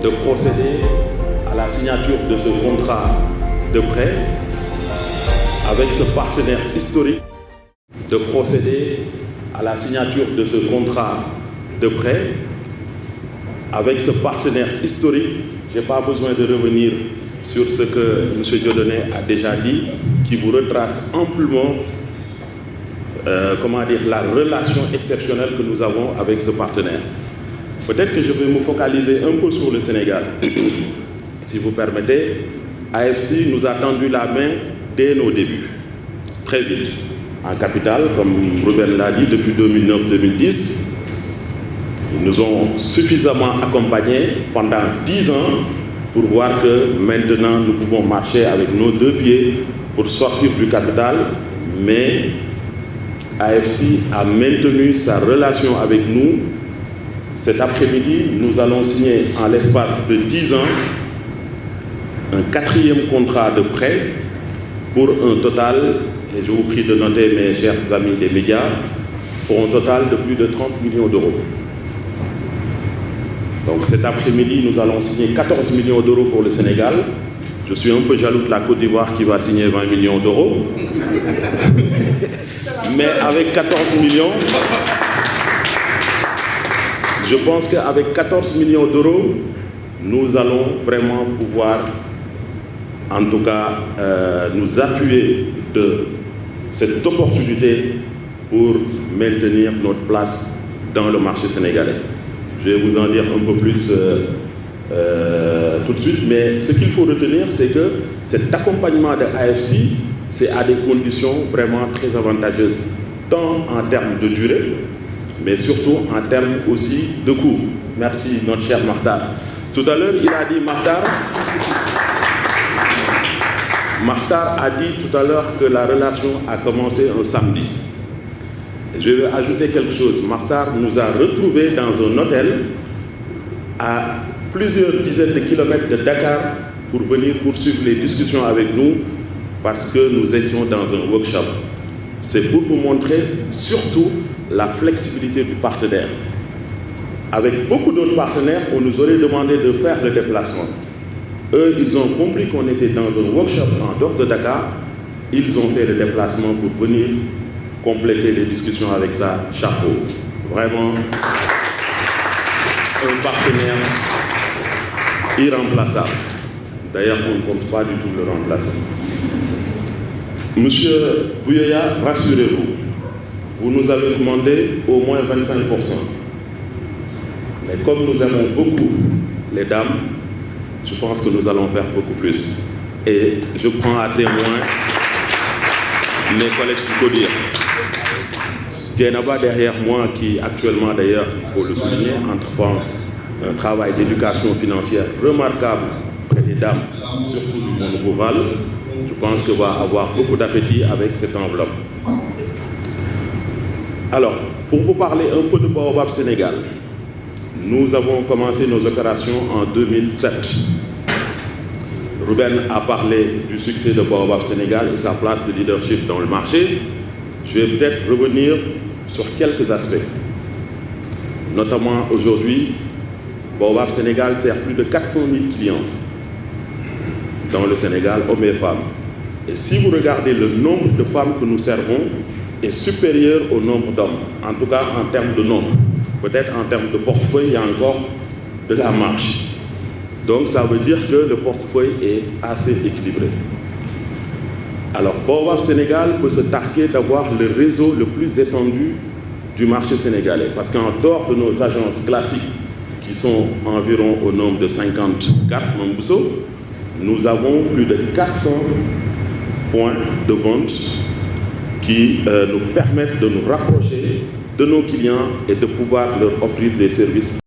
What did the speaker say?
de procéder à la signature de ce contrat de prêt avec ce partenaire historique, de procéder à la signature de ce contrat de prêt avec ce partenaire historique. Je n'ai pas besoin de revenir sur ce que M. Dieudonné a déjà dit, qui vous retrace amplement la relation exceptionnelle que nous avons avec ce partenaire. Peut-être que je vais me focaliser un peu sur le Sénégal. Si vous permettez, AFC nous a tendu la main dès nos débuts, très vite. En capitale, comme Ruben l'a dit, depuis 2009-2010, ils nous ont suffisamment accompagnés pendant 10 ans pour voir que maintenant nous pouvons marcher avec nos deux pieds pour sortir du capital, mais AFC a maintenu sa relation avec nous. Cet après-midi, nous allons signer en l'espace de 10 ans un 4e contrat de prêt pour un total, et je vous prie de noter mes chers amis des médias, pour un total de plus de 30 millions d'euros. Donc cet après-midi, nous allons signer 14 millions d'euros pour le Sénégal. Je suis un peu jaloux de la Côte d'Ivoire qui va signer 20 millions d'euros. Mais avec 14 millions, je pense qu'avec 14 millions d'euros, nous allons vraiment pouvoir, en tout cas, nous appuyer de cette opportunité pour maintenir notre place dans le marché sénégalais. Je vais vous en dire un peu plus tout de suite, mais ce qu'il faut retenir, c'est que cet accompagnement de AFC, c'est à des conditions vraiment très avantageuses, tant en termes de durée, mais surtout en termes aussi de coût. Merci, notre cher Martar. Tout à l'heure, il a dit, Martar a dit tout à l'heure que la relation a commencé un samedi. Je vais ajouter quelque chose. Martar nous a retrouvés dans un hôtel à plusieurs dizaines de kilomètres de Dakar pour venir poursuivre les discussions avec nous parce que nous étions dans un workshop. C'est pour vous montrer surtout la flexibilité du partenaire. Avec beaucoup d'autres partenaires, on nous aurait demandé de faire le déplacement. Eux, ils ont compris qu'on était dans un workshop en dehors de Dakar. Ils ont fait le déplacement pour venir compléter les discussions avec ça. Chapeau. Vraiment, un partenaire irremplaçable. D'ailleurs, on ne compte pas du tout le remplacer. Monsieur Bouyoya, rassurez-vous, vous nous avez demandé au moins 25%. Mais comme nous aimons beaucoup les dames, je pense que nous allons faire beaucoup plus. Et je prends à témoin mes collègues du CODIR. Djenaba derrière moi, qui actuellement d'ailleurs, il faut le souligner, entreprend un travail d'éducation financière remarquable auprès des dames, surtout du monde rural. Je pense qu'il va avoir beaucoup d'appétit avec cette enveloppe. Alors, pour vous parler un peu de Baobab Sénégal, nous avons commencé nos opérations en 2007. Ruben a parlé du succès de Baobab Sénégal et sa place de leadership dans le marché. Je vais peut-être revenir sur quelques aspects. Notamment aujourd'hui, Baobab Sénégal sert plus de 400 000 clients dans le Sénégal, hommes et femmes. Et si vous regardez le nombre de femmes que nous servons, est supérieur au nombre d'hommes, en tout cas en termes de nombre. Peut-être en termes de portefeuille, il y a encore de la marge. Donc ça veut dire que le portefeuille est assez équilibré. Alors Baobab Sénégal peut se targuer d'avoir le réseau le plus étendu du marché sénégalais. Parce qu'en dehors de nos agences classiques, qui sont environ au nombre de 54, nous avons plus de 400 points de vente qui nous permettent de nous rapprocher de nos clients et de pouvoir leur offrir des services